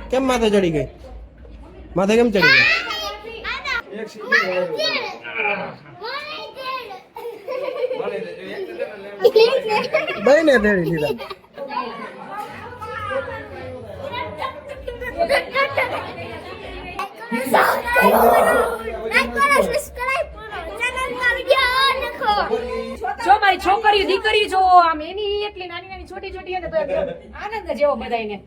કેમ માથે ચડી ગઈ? માથે કેમ ચડી ગઈ? બને તેડી લીધા. જો મારી છોકરીઓ દીકરી જો આમ એની એટલી નાની નાની છોટી છોટી આનંદ જેવો બધાયને.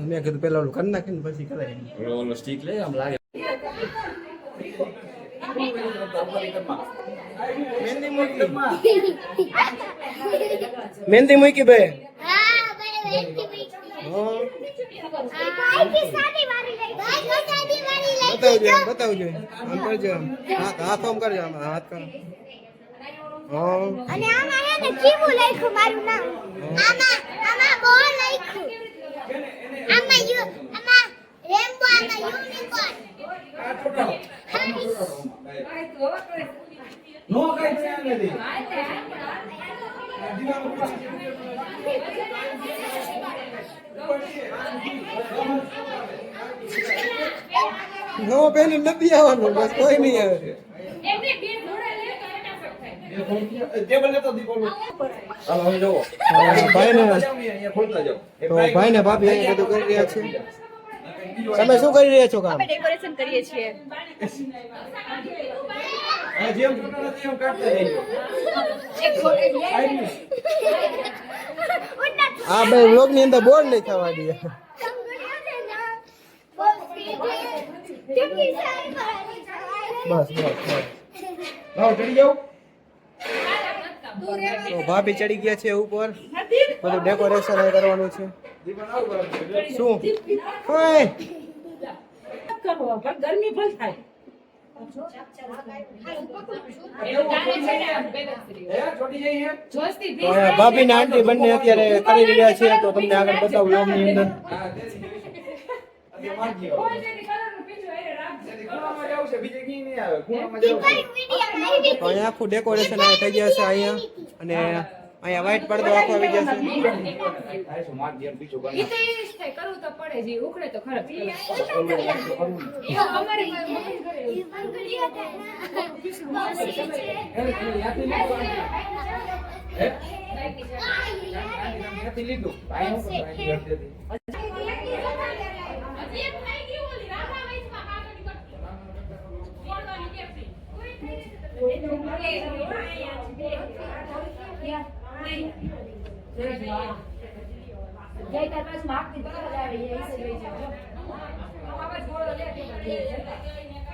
મેં કીધું પેલા ઓલું કરી નાખીને પછી કરાય. ઓલો સ્ટીક લે આમ લાગે. મહેંદી મૂકી બે. બતાવજો આમ કરજો, હાથ આમ કરજો, હાથ કરો. અને આમાં હે ને કીવું લખ્યું મારું નામ. આમાં બહુ લખ્યું. આમાં રેમ્બો, આમાં યુનિકોર્ન. નો કઈ છે નથી. નો બેન નથી આવવાનું, બસ કોઈ નહીં આવે. ભાઈ ને ભાભી અહીંયા બધું કરી રહ્યા છે. તમે શું કરી રહ્યા છો કામ? ડેકોરેશન કરીએ છીએ. આ ભાઈ વ્લોગ ની અંદર બોર નહીં થવા દે. બસ ચડી જાવ. તો ભાભી ચડી ગયા છે ઉપર, બધું ડેકોરેશન કરવાનું છે. શું ગરમી ફૂલ થાય. ભાભી ને આંટી બંને અત્યારે કરી રહ્યા છે, તો તમને આગળ બતાવું વ્લોગ ની અંદર. અહીંયા આખું ડેકોરેશન થઈ ગયા છે અહીંયા, અને અહીંયા વ્હાઈટ પડદો આખો આવી જશે. કરવું તો પડે છે, ઉખડે તો ખરાબ.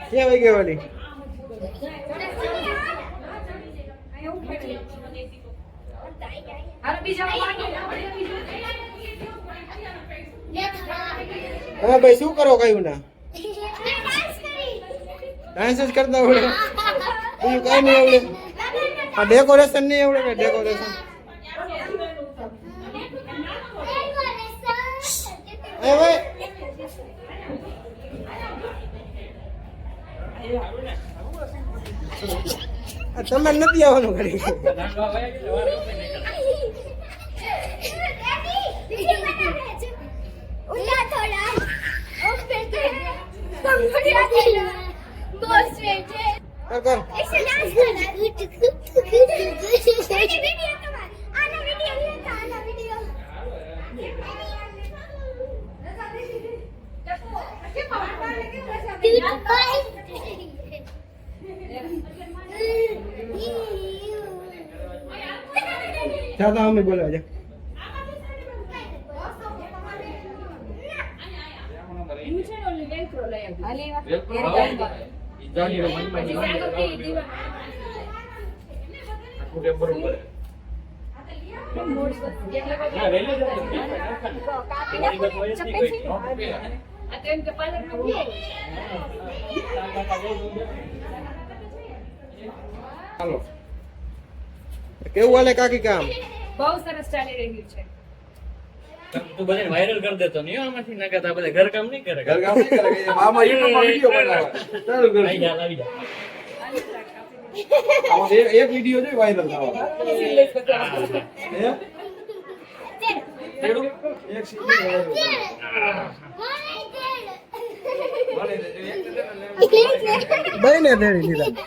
ક્યાં વહી ગઈ વાલી? હા ભાઈ, શું કરો કયું ના? ડાન્સ જ કરતા આવડે? બીજું કઈ નહીં આવડે? આ ડેકોરેશન નહીં આવડે કે? ડેકોરેશન તમે નથી આવવાનું કરી. ચાલો અમે બોલાવ જા. આ તો એમ કે પાર્લરમાં ગયો. હાલો કેવું હાલે કાકી કામ? બહુ સરસ ચાલી રહ્યું છે. તું બધાને વાયરલ કરી દેતો નહીં આમાંથી ના કરતા બધા ઘર કામ નહીં કરે ઘર કામ નહીં કરે કે મામા YouTube માં વિડિયો બનાવે ચાલુ કરી આવી જા આવી જા આમાં એક વિડિયો જોઈ વાયરલ થવાનો હે તેડું એક સીન વાયરલ બઈને ભેળી લીધા.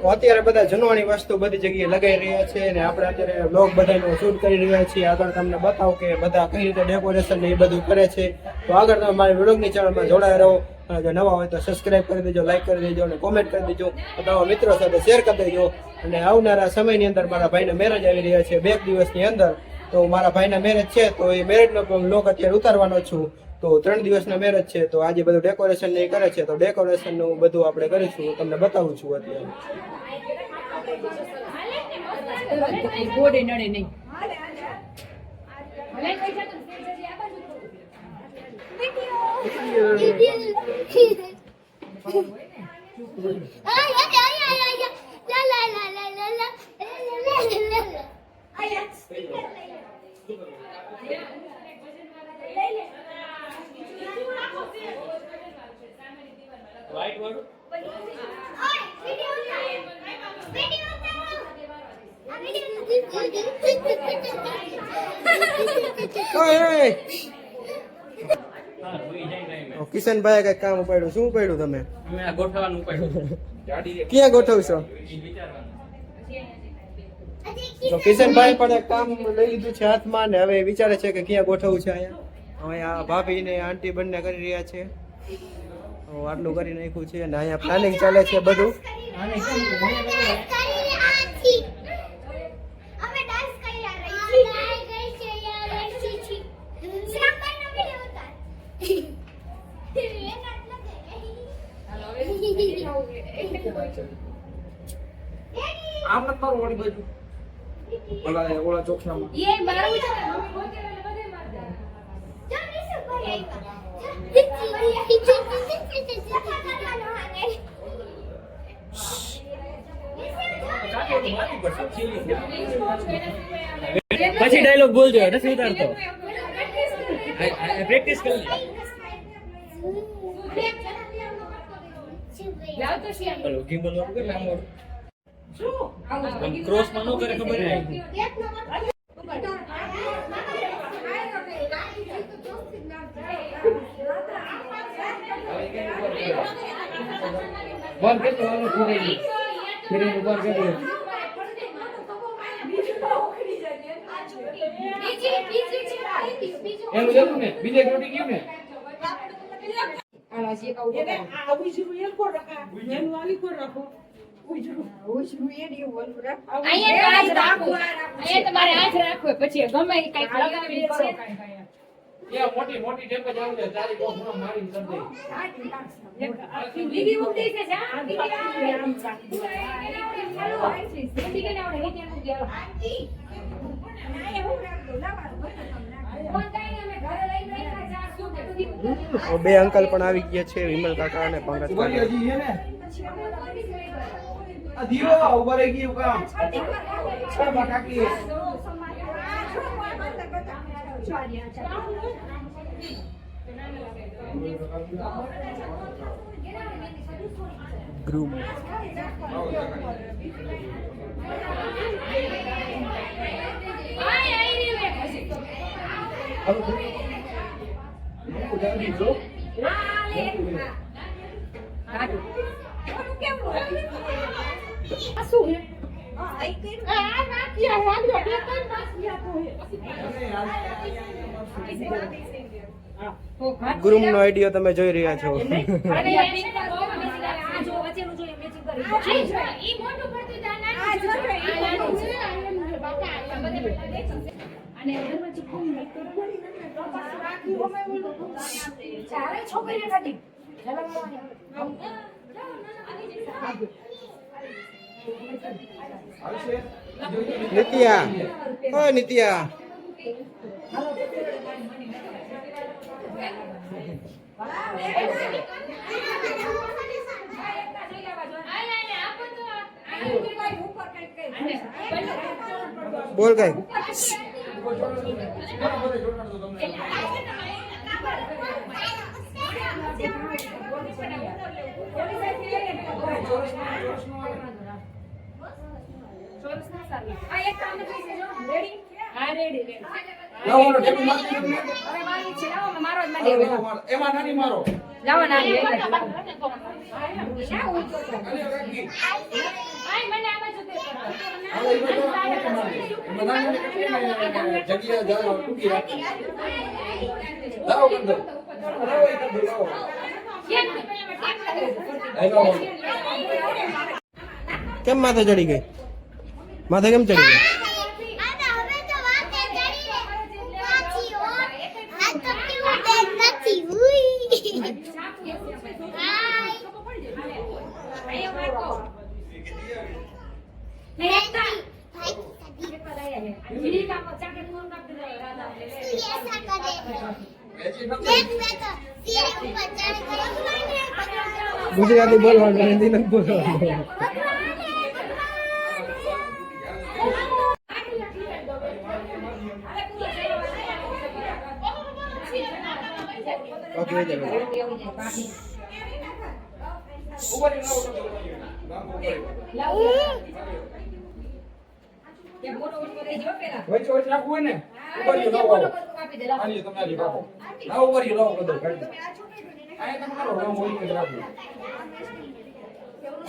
તો અત્યારે બધા જનવાની વસ્તુ બધી જગ્યાએ લગાઈ રહ્યા છે અને આપણે અત્યારે બ્લોગ બધાનો શૂટ કરી રહ્યા છીએ. આગળ તમને બતાવો કે બધા કઈ રીતે ડેકોરેશન ને એ બધું કરે છે. તો આગળ તમે મારી બ્લોગની ચેનલમાં જોડાયા રહો અને જો નવા હોય તો સબસ્ક્રાઇબ કરી દેજો, લાઈક કરી દેજો અને કોમેન્ટ કરી દેજો, તમારા મિત્રો સાથે શેર કરી દેજો. અને આવનારા સમયની અંદર મારા ભાઈના મેરેજ આવી રહ્યા છે 2 દિવસની અંદર. તો મારા ભાઈના મેરેજ છે તો એ મેરેજનો બ્લોગ અત્યારે ઉતારવાનો છું. તો 3 દિવસના મેરેજ છે તો આજે બધું ડેકોરેશન ને એ કરે છે તો ડેકોરેશન નું બધું આપણે કરીશું. તમને બતાવું છું અત્યારે. ગોડે નડે નહીં. વાઈટ વાળું કિશનભાઈ કઈ કામ ઉપાડ્યું? શું ઉપાડ્યું તમે? અમે આ ગોઠવવાનું પડ્યું ક્યાં ગોઠવશો? તો કિશનભાઈ પણ એક કામ લઈ લીધું છે હાથમાં ને હવે વિચારે છે કે ક્યાં ગોઠવવું છે. અહીંયા હવે આ ભાભી ને આંટી બંને કરી રહ્યા છે. આટલું કરી નાખ્યું છે અને અહીંયા પ્લાનિંગ ચાલે છે બધું. આમ ન મારો વાળી બાજુ ઓલા ચોકસામાં એ મારું છે મમ્મી ગોતે બધે મારતા. પછી ડાયલોગ બોલજો નથી ઉતારતો પ્રેક્ટિસ કરી લાવ તો શિયાળ. લો ગિમ્બલ વાળું કે લાંબો ક્રોસ માં નો કરે ખબર નહીં બંધ કેટલું હાલો ફેરી ઉભા કરી દે એનું જતું ને બીજે રોટી ગયું ને અહીંયા હાથ રાખો. અહીંયા તમારે હાથ રાખવો પછી ગમે એ કઈક લગાવી કરો. એ મોટી મોટી ટેપ જ આવડે તારી કોફનો મારી કરી દે દીદી ઉગતી છે જા દીદી આવડે બે અંકલ પણ આવી ગયા છે, વિમલ કાકા અને પંકજ કાકા. હજી હે ને આ દીવો ઉભા રહી ગયું કામ છા કાકી ગ્રુમ ગ્રુમ નો આઈડિયો તમે જોઈ રહ્યા છો. નિત્યા, ઓ નિત્યા, બોલ કઈ લાવો ઓલો ટેબલ મારી દો ને. મારો જ મને એમાં નાની મારો લાવો નાની અરે કાકી હાલો ઈ બધો મોટો મારી એમાં નાની કેટલી જગ્યા જાવ ટૂંકી રાખી લાવો બંધો લાવો ઈ બધું લાવો આવો કેમ માથે ચડી ગઈ માથે કેમ ચડી ગઈ આના હવે તો વાતે કરી રે પાછી હો આ તો કેવું બેન નથી હુઈ ગુજરાતી બોલવાનું હિન્દી નથી બોલવાનું ઓકે વચ્ચે વચ્ચે રાખવું હોય ને ઉપર લાવો આની તમારી રાખો લાવો ઉપર લાવો બધું કાઢી આયા તમે કરો લાવો મોઈ જ રાખો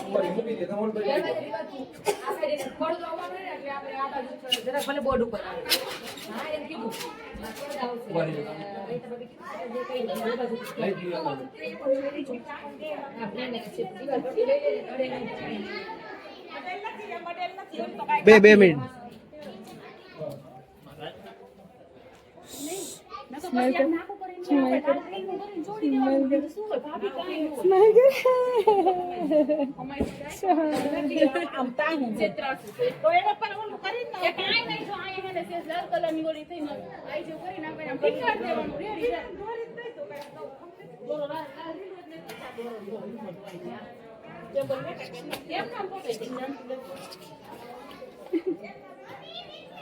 ઉપર મૂકી દે તમે ઉપર ભલે બોર્ડ ઉપર આવે. હા એમ કીધું બે મિનિટ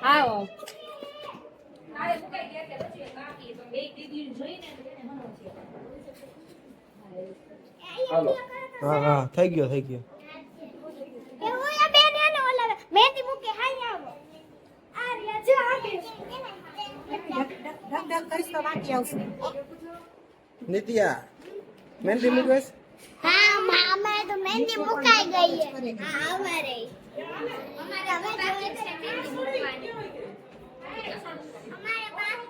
હા હાલો હા હા થઈ ગયો મહેંદી મૂકે હાઈ આવો આ રહ્યા જો નિત્યા મહેંદી મૂકવેશ હા અમારે તો મહેંદી મુકાઈ ગઈ છે હા અમારે હવે જોઈએ છે મહેંદી મૂકવાની અમારે પાસ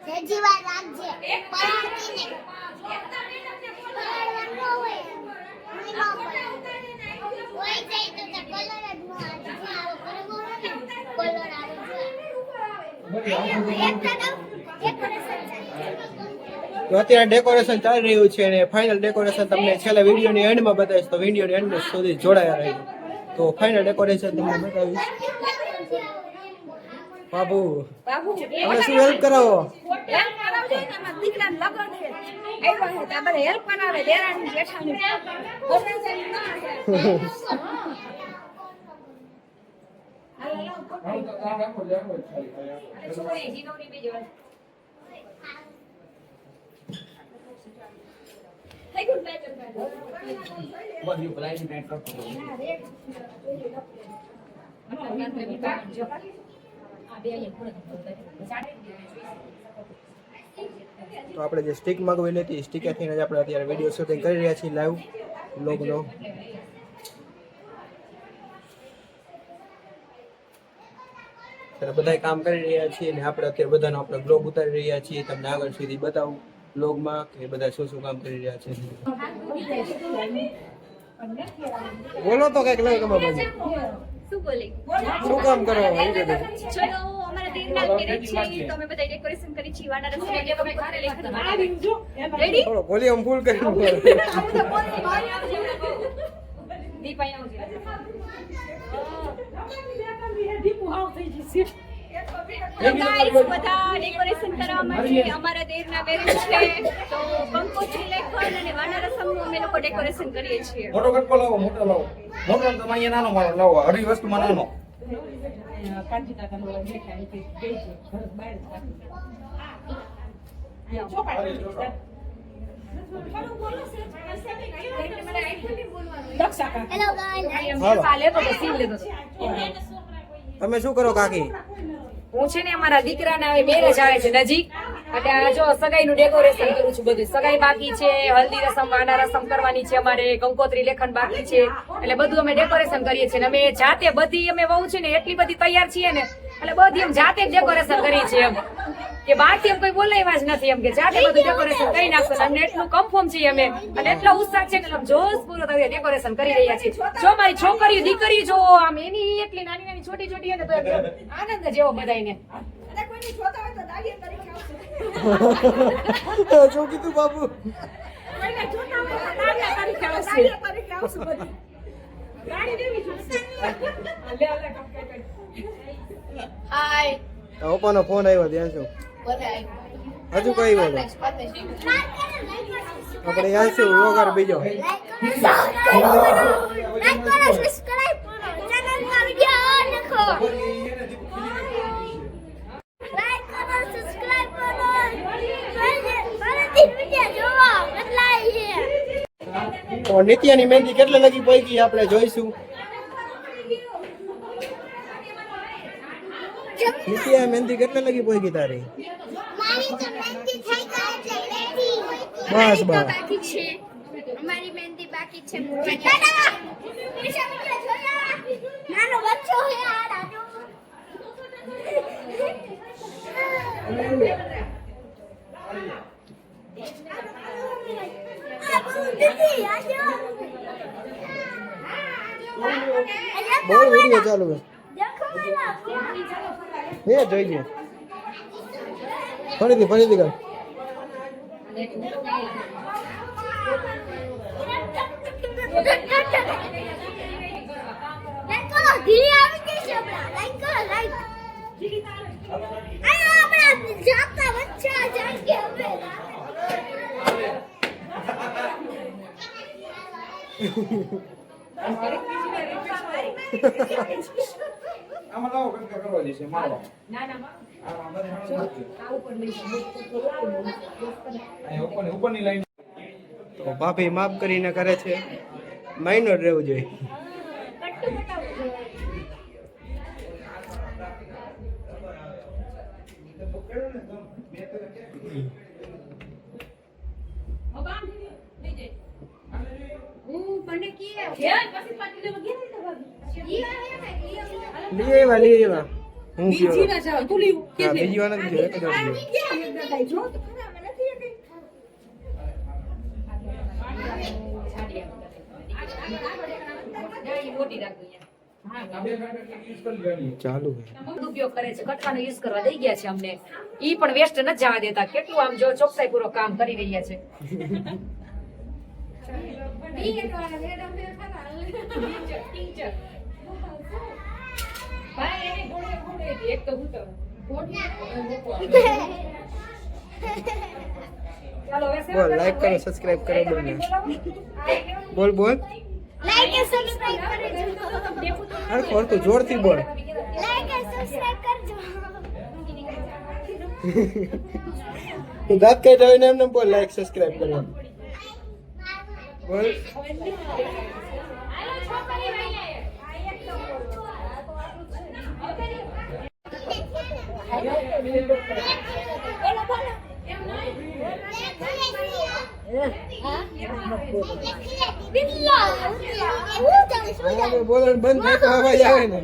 સેજી વાર રાખજે પરાળતી ને પરાળવાનું ન હોય કોઈ જાય તો કલર જ ન આવે બરોબર ને કલર આવે તો અત્યારે ડેકોરેશન ચાલી રહ્યું છે અને ફાઇનલ ડેકોરેશન તમને છેલ્લા વિડીયોની એન્ડમાં બતાવીશ તો વિડીયોની એન્ડ સુધી જોડાયા રહેજો તો ફાઇનલ ડેકોરેશન તમને બતાવીશ બાબુ તમે શું હેલ્પ કરાવો રાખો બધી ભલાઈ નાઈટ કરતો તો આપણે જે સ્ટિક મંગાવેલી હતી સ્ટિકેથી જ આપણે અત્યારે વિડીયો શૂટિંગ કરી રહ્યા છીએ લાઈવ બ્લોગનો બધા કામ કરી રહ્યા છીએ અને આપણે અત્યારે બધાનો આપણે બ્લોગ ઉતારી રહ્યા છીએ તમને આગળ સુધી બતાવું બ્લોગમાં કે બધા શું કામ કરી રહ્યા છે બોલો તો કઈક લઈ ગમે બાજુ શું બોલે શું કામ કરો એ બધું ચલો અમારા દીરના મેરેજ છે તો અમે બધા ડેકોરેશન કરી છે વાના રસમ એટલે અમે ઘરે લેખા રેડી થોડો વોલ્યુમ ફૂલ કરી દીપાઈ આવજો ગાઈસ બધા ડેકોરેશન કરવામાં છે અમારા દેરના મેરેજ છે તો કંકોત્રી લેખન અને વાના રસમનું અમે લોકો ડેકોરેશન કરીએ છીએ મોટો કટકો લાવો, મોટો લાવો. મોટો તમે અહીંયા નાનો મારો લાવો. અઢી વસ્તુમાં નાનો. હેલો ગાઈસ તમે શું કરો કાકી? હું છે ને અમારા દીકરાના હવે મેરેજ આવે છે નજીક એટલે આ જો સગાઈનું ડેકોરેશન કરું છું બધું. સગાઈ બાકી છે, હલ્દી રસમ, વાના રસમ કરવાની છે, અમારે કંકોત્રી લેખન બાકી છે, એટલે બધું અમે ડેકોરેશન કરીએ છીએ. અને અમે જાતે બધી અમે વહુ છે ને એટલી બધી તૈયાર છીએ ને એટલે બધી એમ જાતે જ ડેકોરેશન કરીએ છીએ એમ કે બહારથી એમ કોઈ બોલાવ્યા જ નથી એમ કે જાતે બધું ડેકોરેશન કરી નાખશું. અમને એટલું કન્ફર્મ છીએ અમે અને એટલો ઉત્સાહ છે ને આમ જોશ પૂરો થયો ડેકોરેશન કરી રહ્યા છીએ. જો મારી છોકરીઓ દીકરીઓ જો આમ એની એટલી નાની નાની છોટી છોટી છે ને તો એકદમ આનંદ જેવો બધાયને. શું કીધું બાબુ? હાય પપ્પાનો ફોન આવ્યો ધ્યાન છું. હજુ કઈ બોલો આપણે યાદ છું વ્લોગર બીજો. લાઈક કરો, સબસ્ક્રાઇબ કરો, ચેનલમાં વિડિયો નાખો. લાઈક કરો, સબસ્ક્રાઇબ કરો. ફરીથી વિડિયો જોવો, બદલાય છે. તો નિત્યાની મહેંદી કેટલે લગી પૈકી આપણે જોઈશું. નિત્યા મહેંદી કેટલે લગી પૈકી તારી? મારી તો મહેંદી થઈ ગઈ છે રેડી. બસ બસ બાકી છે અમારી મહેંદી બાકી છે. દાદા પીછે પીછે જોયા નાનો બચ્ચો હે આ રાજો. દીદી આજો બહુ વિડીયો ચાલુ છે. દેખો મારા હે જોઈએ ફરીથી કર. લાઈક કરો, ધીરે આવી ગઈ છે આપણા. લાઈક કરો, લાઈક. આ આપણા જાતા બચ્ચા જાય કે હવે. આમાં લાવો કટકા કરવા જશે મારો. ઉપરની લાઈન તો ભાભી માફ કરીને કરે છે. માઇનોર રહેવું જોઈએ. લઈ આવ્યા. હું ગયો. હા, બીજી વાર નથી જોયો, એક જ વાર જોયો. ચાલુ ઉપયોગ કરે છે, કટકાનો યુઝ કરવા દઈ ગયા છે અમને. ઈ પણ વેસ્ટ ન જવા દેતા. કેટલું આમ જો ચોકસાઈ પૂર્વક કામ કરી રહ્યા છે. એક તો હું તો ચાલો બોલ, લાઈક કરો, સબસ્ક્રાઇબ કરો બંને. બોલ બોલ. લાઈક અને સબસ્ક્રાઇબ કરજો. હરખું હરખું જોરથી બોલ. લાઈક અને સબસ્ક્રાઇબ કરજો. તું દાંત કઈ રહ્યો ને એમને બોલ લાઈક સબસ્ક્રાઇબ કરો. બોલ. બોલવાનું બંધ થાય તો અવાજ આવે ને.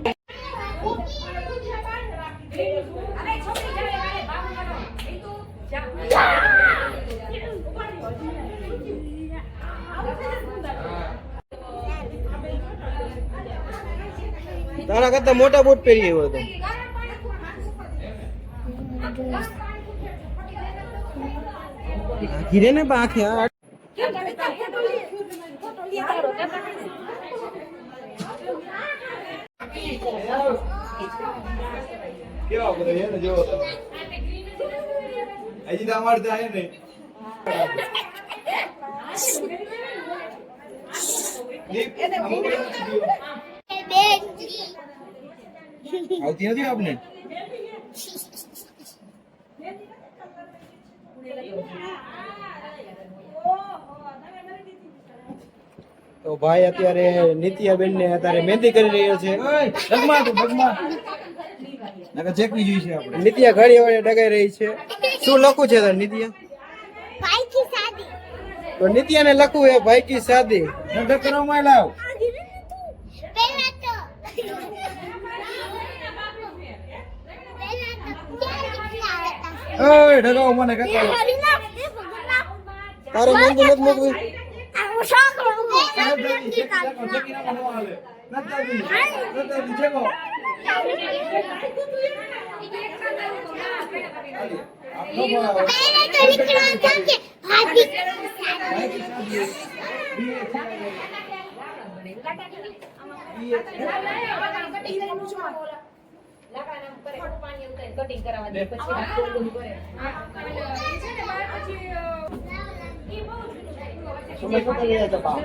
તારા કરતા મોટા બૂટ પહેરી આવ્યો હતો. ઘીરે ને બાકી કેવા બધા એને જોવો તમે. હજી તો અમારે ત્યાં હે નહીં. દીપ, અમુક વાર નથી દીવો. આવતી નથી આપને? તો ભાઈ અત્યારે નિત્યાબેન ને અત્યારે મહેંદી કરી રહ્યો છે. ડગમાં તું, ડગમાં. નકર ચેકવી જોઈશે આપણે. નિત્યા ઘડી વાળે ડગાઈ રહી છે. શું લખું છે તાર નિત્યા? भाई की शादी તો નિત્યાને લખવું એ ભાઈ કી શાદી. નકર કરવામાં લાવ. पहला तो क्या लिखना आता ઓય ડગાઓ મને કાકા. તારે મહેંદી નથી મૂકવી? वो शौक हो ચેકી નાખો, ચેકી નાખો, ન હાલે. નથી ચેકો. पहले तो लिखना था कि भाभी કટિંગ કરાવવા દે પછી બધું કરે. તમે શું કરી રહ્યા છો બા?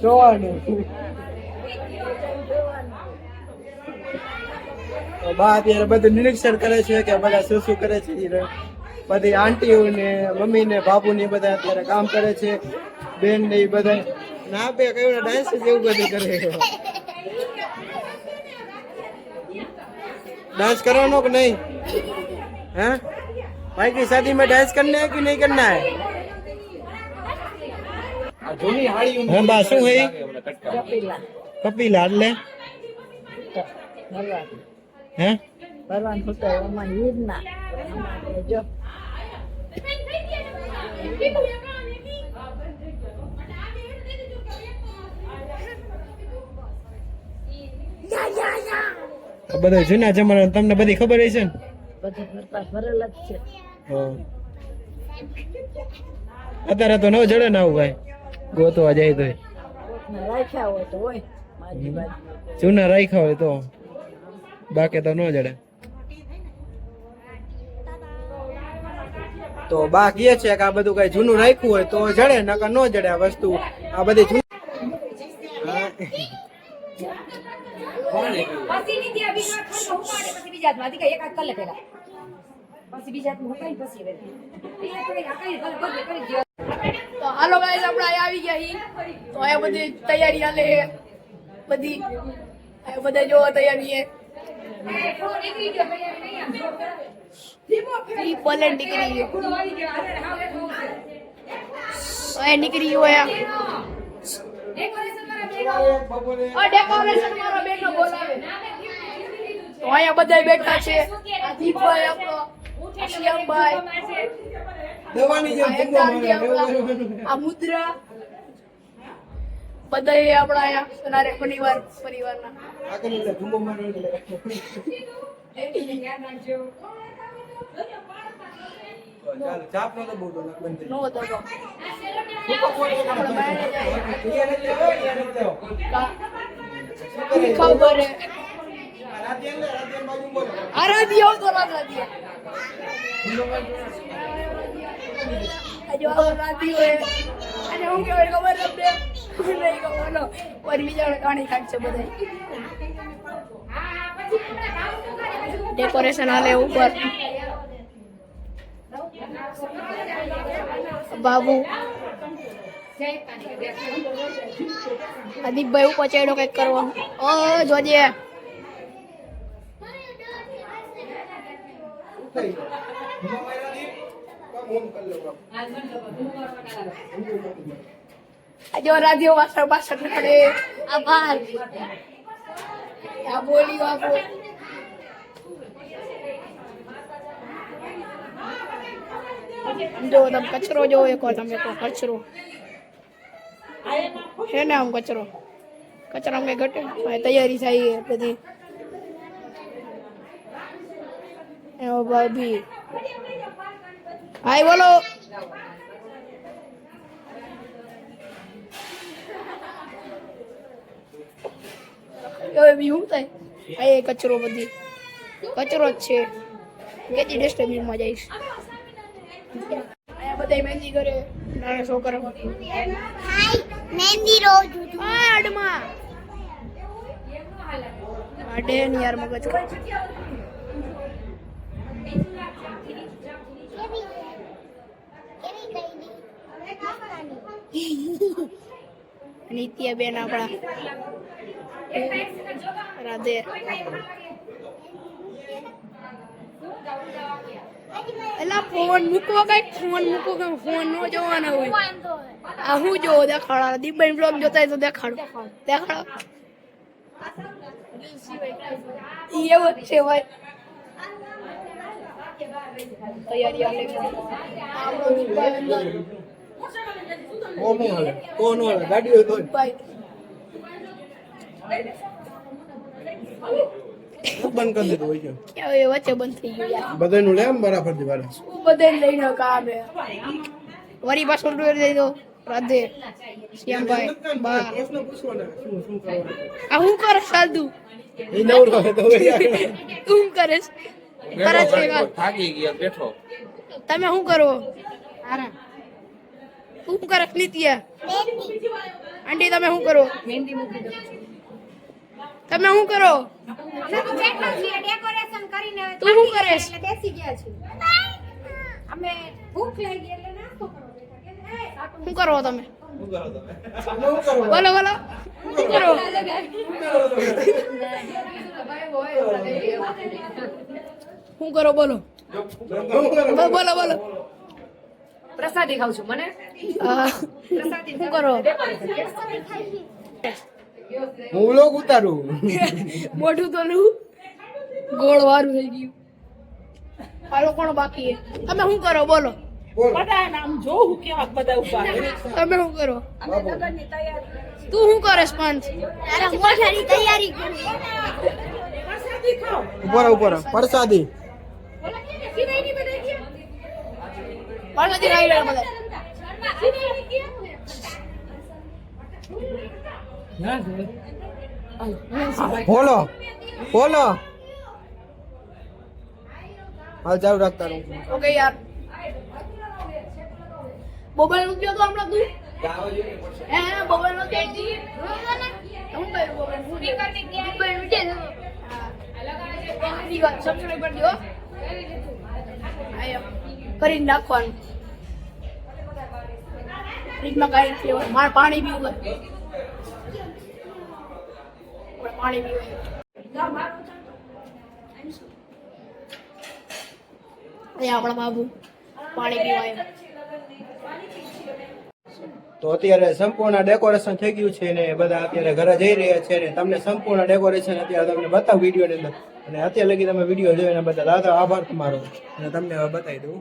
જોવાનું. તો બા અત્યારે બધું નિરીક્ષણ કરે છે કે બધા શું શું કરે છે. બધી આંટીઓ ને મમ્મી ને બાબુ ને બધા અત્યારે કામ કરે છે. બેન ને એ બધા ના બે કયું ડાન્સ જેવું બધું કરે. डांस करवानो कि नहीं? हैं भाई की शादी में डांस करना है कि नहीं करना है? આ જૂની હાડીઓ હે બા શું હે? કપિલા એટલે હે ભગવાન ફોટો એમાં હીરના જો બધા જૂના જમાના તમને બધી ખબર હશે ને? બધું ફરતા ફરેલા જ છે. હા. અત્યારે તો ન જડે ને આવું ભાઈ ગોતવા જાય તો કોકને રાખ્યા હોય તો હોય મારી બાજુ. જૂના રાખ્યા હોય તો બાકી તો ન જડે. તો બા કહે છે કે આ બધું કઈ જૂનું રાખ્યું હોય તો જડે નકર ન જડે આ વસ્તુ. આ બધી જૂની પછી નિત્યા બીજો હાથમાં ઉપાડે પછી બીજા હાથમાં આધી એક હાથ કલે પેલા પછી બીજા હાથમાં ઉપાડી પછી હવે એ આપણે આકાઈ બદલે કરી દે. તો હાલો ગાઈસ આપણે અહીંયા આવી ગયા હી તો અહીંયા બધી તૈયારી હાલે છે બધી અહીંયા બધા જો તૈયારી છે ઈ પોલેન્ડ નીકળી છે અહીંયા નીકળી ગયો અહીંયા ડેકોરેશન મારો બેટો બોલાવે તો અહીંયા બધા બેઠા છે આ દીપભાઈ આપણો શ્યામભાઈ દવાની જેમ ભૂંગો મારે આ મુદ્રા બધા આપણા અહીંયા સનારે પરિવારના આગળ એટલે ભૂંગો મારે એટલે ચાલ ચાપ નો તો બહુ તો બંધ થઈ નો હતો તો ખબર હે આરાધ્ય આવતો રાધ્ય આજો રાધ્ય હોય અને હું કેવું ખબર તમને નહીં ખબર નો પર બીજા કાણી કાઢશે બધા ડેકોરેશન હાલે ઉપર બાબુ અદીપભાઈ ઉપર ચડ્યો કઈક કરવા ઓ જોજે આજો રાધ્યો વાસણ પાછળ પડે આભાર આ બોલી વાપરો જો તમે કચરો જોવો એક વાર તમે કહો કચરો છે ને આમ કચરો કચરામાં કઈ ઘટે તૈયારી થાય બધી એવો ભાભી હાય બોલો હવે બી શું થાય આ એ કચરો બધી કચરો જ છે કેટલી ડસ્ટબિનમાં જઈશ અહીંયા બધા મહેંદી કરે નાના છોકરા હાય મહેંદી રોજ આડમાં આડે ને યાર મગજ નિત્યા બેન આપણા રાધે એલા ફોન મૂકો કઈ ફોન મૂકો કે ફોન નો જોવાના હોય આ હું જોવો દેખાડો દીપભાઈ બ્લોગ જોતા હોય તો દેખાડો એવું જ છે ભાઈ તૈયારી આલે આપણો દીપભાઈ કોણ હાલે કોણ હાલે ગાડી હોય તો ભાઈ બંધ કરી દીધું હોય ક્યાં એ વચ્ચે બંધ થઈ ગયું યાર બધાનું લે આમ બરાબર થી બારે બધે લઈને કામ હે વરી પાછો ડોર દઈ દો રાધે શ્યામભાઈ બા પ્રશ્ન પૂછવાના શું કરવાનું આ હું કરે સાદુ એ નવરો હે તો તું કરે કરે છે વાત થાકી ગયા બેઠો તમે શું કરો તું કરે નિત્યા આંટી તમે શું કરો મહેંદી મૂકી દો તમે શું કરો ડેકોરેશન કરીને તું શું કરેશ એટલે બેસી ગયા છે અમે ભૂખ લાગી એટલે નાસ્તો કરવા બેઠા શું કરો તમે શું કરો તમે શું કરો બોલો બોલો શું કરો શું કરો બોલો બોલો બોલો પ્રસાદી ખાવ છું મને શું કરો હું લોક ઉતારું મોઢું તો નું ગોળ વાળું થઈ ગયું હાલો કોણ બાકી છે તમે શું કરો બોલો બોલો તમે શું કરો તું શું કરેશ પાંચ તારા મોઢાની તૈયારી કરું ઉપર પ્રસાદી પાછળથી ખાઈ લે બધા બોલો બોલો હાલ ચાલુ રાખતા રહું ઓકે યાર મોબાઈલ મૂક્યો તો હમણાં તું હે મોબાઈલ નો કેટ દી હું કર્યું મોબાઈલ હું મોબાઈલ ઉઠે સબસ્ક્રાઇબ કરી દો આયા કરીને નાખવાનું ફ્રીજમાં કાઢી લેવાનું મારે પાણી પીવું પાણી પીવું અહીંયા આપણા બાબુ પાણી પીવાય તો અત્યારે સંપૂર્ણ ડેકોરેશન થઈ ગયું છે ને બધા અત્યારે ઘરે જઈ રહ્યા છે ને તમને સંપૂર્ણ ડેકોરેશન અત્યારે તમને બતાવું વિડીયોની અંદર અને અત્યારે લગી તમે વિડીયો જોઈને બધા દાદા આભાર તમારો અને તમને હવે બતાવી દઉં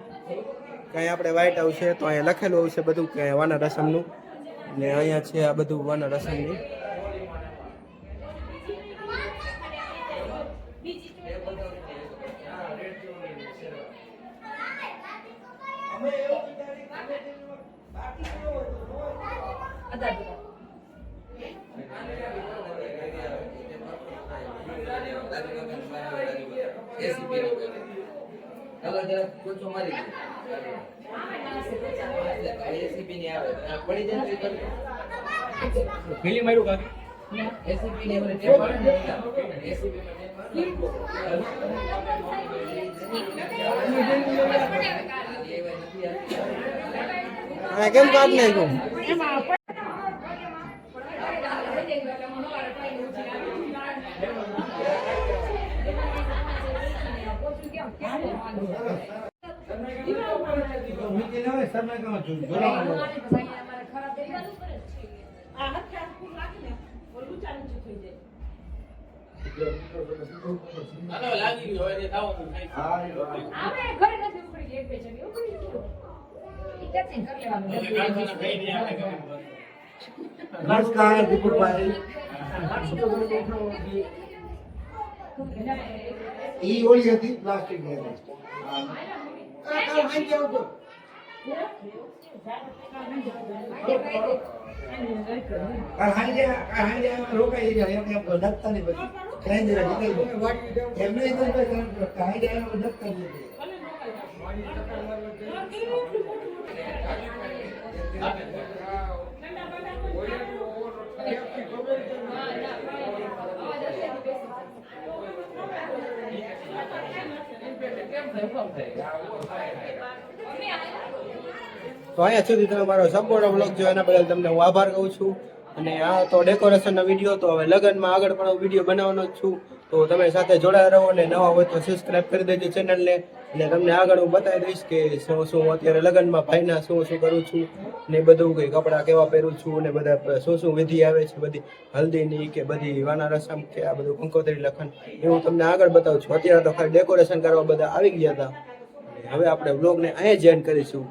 કાંઈ આપણે વ્હાઈટ હાઉસ છે તો અહીંયા લખેલું આવશે બધું કે વાના રસમનું અને અહીંયા છે આ બધું વાના રસમની પેલી માર્યું કાકી કેમ કાઢ નાખ્યું લાગી ગયો હવે ખાવાનું નમસ્કાર દીપકભાઈ ઈ ઓલી હતી પ્લાસ્ટિક ની હતી હાંજે રોકાઈ જાય એમ ડકતા નહીં પછી હાંજે એમને હાંજે ડકતા નહીં. તો અહીંયા સુધી તમે મારો સંપૂર્ણ બ્લોગ જોયો એના બદલ તમને હું આભાર કહું છું. અને આ તો ડેકોરેશનનો વિડીયો, તો હવે લગ્નમાં આગળ પણ હું વિડીયો બનાવવાનો જ છું. તો તમે સાથે જોડાયા રહો અને નવા હોય તો સબસ્ક્રાઇબ કરી દેજો ચેનલને. અને તમને આગળ હું બતાવી દઈશ કે શું અત્યારે લગ્નમાં ભાઈના શું કરું છું ને બધું, કંઈ કપડાં કેવા પહેરું છું ને બધા શું વિધિ આવે છે, બધી હલ્દીની કે બધી વાના રસમ કે આ બધું કંકોત્રી લખન એ હું તમને આગળ બતાવું છું. અત્યારે તો ખાલી ડેકોરેશન કરવા બધા આવી ગયા હતા. હવે આપણે બ્લોગને અહીંયા જ એન્ડ કરીશું.